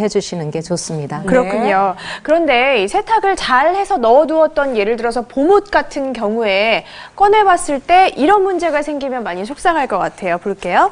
해주시는 게 좋습니다. 그렇군요. 그런데 이 세탁을 잘 해서 넣어두었던 예를 들어서 봄옷 같은 경우에 꺼내봤을 때 이런 문제가 생기면 많이 속상할 것 같아요. 볼게요.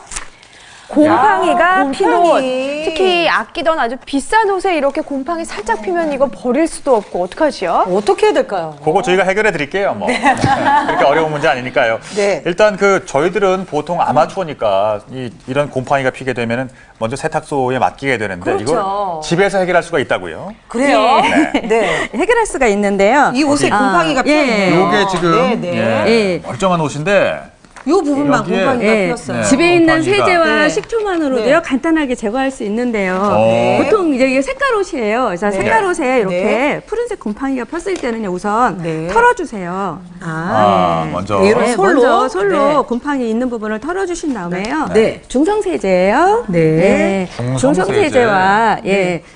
곰팡이가 핀 옷, 특히 아끼던 아주 비싼 옷에 이렇게 곰팡이 살짝 피면 이거 버릴 수도 없고 어떡하지요? 어떻게 해야 될까요? 그거 저희가 해결해 드릴게요. 뭐. 그렇게 어려운 문제 아니니까요. 네. 일단 저희들은 보통 아마추어니까 이런 곰팡이가 피게 되면은 먼저 세탁소에 맡기게 되는데 그렇죠. 이걸 집에서 해결할 수가 있다고요. 그래요? 네. 해결할 수가 있는데요. 이 옷에 곰팡이가 피었네요. 이게 지금 멀쩡한 옷인데 이 부분만 여기에, 곰팡이가 피었어요. 네. 집에 있는 곰팡이가. 세제와 식초만으로도요 간단하게 제거할 수 있는데요. 보통 이제 이게 색깔 옷이에요. 그래서 색깔 옷에 이렇게 푸른색 곰팡이가 폈을 때는 우선 털어주세요. 먼저 먼저 솔로 곰팡이 있는 부분을 털어주신 다음에요. 중성세제예요. 중성세제와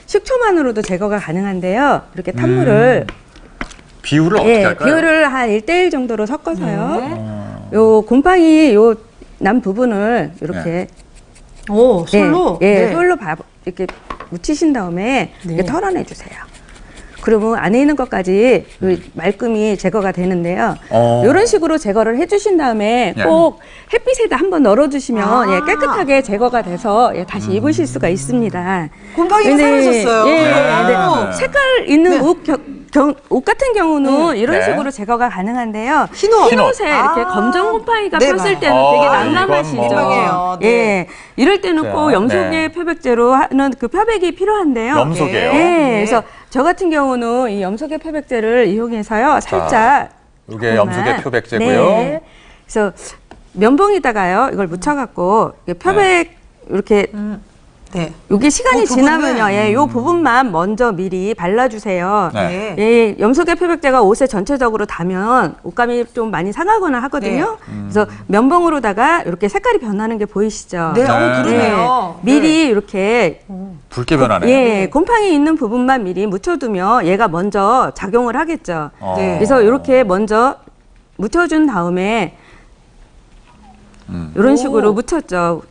식초만으로도 제거가 가능한데요. 이렇게 탄물을 비율을 어떻게 할까요? 비율을 한 1:1 정도로 섞어서요. 요 곰팡이 난 부분을 이렇게 솔로? 솔로 이렇게 묻히신 다음에 이렇게 털어내 주세요. 그러면 안에 있는 것까지 말끔히 제거가 되는데요. 이런 식으로 제거를 해주신 다음에 꼭 햇빛에다 한번 널어주시면 깨끗하게 제거가 돼서 다시 입으실 수가 있습니다. 곰팡이가 사라졌어요. 근데 색깔 있는 옷 같은 경우는 이런 식으로 제거가 가능한데요. 흰 옷에 이렇게 검정 곰팡이가 폈을 때는 되게 난감하시죠. 이럴 때는 꼭 염소계 표백제로 하는 그 표백이 필요한데요. 염소계요? 그래서 저 같은 경우는 이 염소계 표백제를 이용해서요. 살짝 이게 염소계 표백제고요. 그래서 면봉에다가요. 이걸 묻혀갖고 표백 이렇게 이게 시간이 지나면요, 이 부분만 먼저 미리 발라주세요. 염소계 표백제가 옷에 전체적으로 닿으면 옷감이 좀 많이 상하거나 하거든요. 그래서 면봉으로다가 이렇게 색깔이 변하는 게 보이시죠? 그러네요. 미리 이렇게 붉게 변하네. 곰팡이 있는 부분만 미리 묻혀두면 얘가 먼저 작용을 하겠죠. 그래서 이렇게 먼저 묻혀준 다음에 이런 식으로 묻혔죠.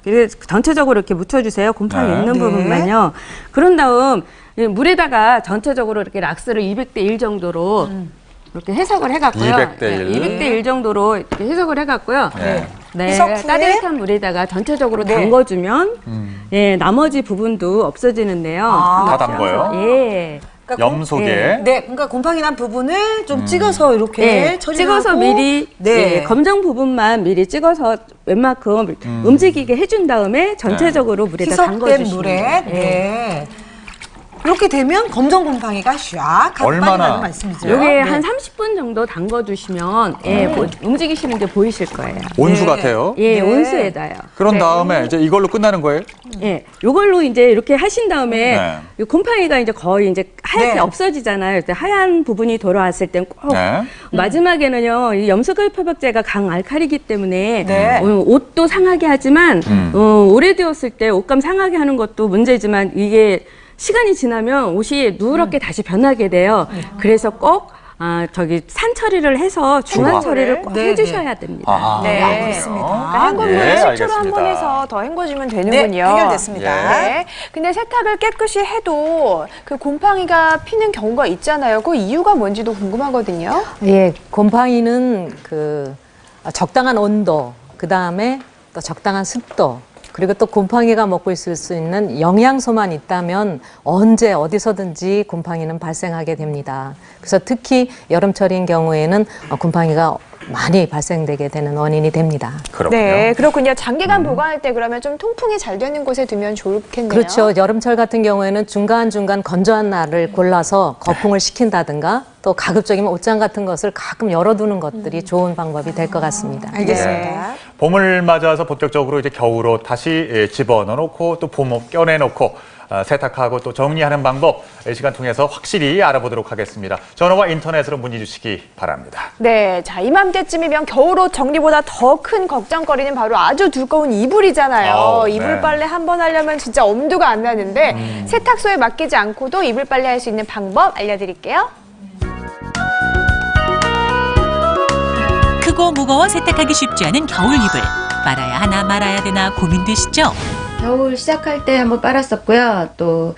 전체적으로 이렇게 묻혀주세요. 곰팡이 있는 부분만요. 그런 다음 물에다가 전체적으로 이렇게 락스를 200:1 정도로 이렇게 해석을 해갖고요. 200:1. 200:1 정도로 이렇게 해석을 해갖고요. 해석 후에? 따뜻한 물에다가 전체적으로 담궈주면 나머지 부분도 없어지는데요. 다 담궈요? 그러니까 염소계. 그러니까 곰팡이 난 부분을 좀 찍어서 이렇게 찍어서 미리 검정 부분만 미리 찍어서 웬만큼 움직이게 해준 다음에 전체적으로 물에다 담궈주시면 물에 이렇게 되면 검정 곰팡이가 샥 얼마나 말씀이죠. 요게 한 30분 정도 담궈주시면 움직이시는 게 보이실 거예요. 온수 같아요. 온수에다요. 그런 다음에 이제 이걸로 끝나는 거예요? 요걸로 이제 이렇게 하신 다음에 이 곰팡이가 이제 거의 이제 하얗게 없어지잖아요. 하얀 부분이 돌아왔을 땐 꼭 마지막에는요, 이 염소계 표백제가 강알칼리이기 때문에 옷도 상하게 하지만 오래되었을 때 옷감 상하게 하는 것도 문제지만 이게 시간이 지나면 옷이 누렇게 다시 변하게 돼요. 그래서 꼭 산 처리를 해서 중간 처리를 꼭 해주셔야 됩니다. 알겠습니다. 헹궈물을 식초로 한 번 해서 더 헹궈주면 되는군요. 해결됐습니다. 근데 세탁을 깨끗이 해도 그 곰팡이가 피는 경우가 있잖아요. 그 이유가 뭔지도 궁금하거든요. 곰팡이는 적당한 온도, 그 다음에 또 적당한 습도, 그리고 또 곰팡이가 먹고 있을 수 있는 영양소만 있다면 언제 어디서든지 곰팡이는 발생하게 됩니다. 그래서 특히 여름철인 경우에는 곰팡이가 많이 발생되게 되는 원인이 됩니다. 그렇군요. 그렇군요. 장기간 보관할 때 그러면 좀 통풍이 잘 되는 곳에 두면 좋겠네요. 그렇죠. 여름철 같은 경우에는 중간중간 건조한 날을 골라서 거품을 시킨다든가 또 가급적이면 옷장 같은 것을 가끔 열어두는 것들이 좋은 방법이 될 것 같습니다. 알겠습니다. 봄을 맞아서 본격적으로 이제 겨울옷 다시 집어넣어놓고 또 봄옷 껴내놓고 세탁하고 또 정리하는 방법 이 시간 통해서 확실히 알아보도록 하겠습니다. 전화와 인터넷으로 문의 주시기 바랍니다. 자 이맘때쯤이면 겨울옷 정리보다 더 큰 걱정거리는 바로 아주 두꺼운 이불이잖아요. 이불 빨래 한 번 하려면 진짜 엄두가 안 나는데 세탁소에 맡기지 않고도 이불 빨래 할 수 있는 방법 알려드릴게요. 크고 무거워 세탁하기 쉽지 않은 겨울 이불. 빨아야 하나 말아야 되나 고민되시죠? 겨울 시작할 때 한번 빨았었고요. 또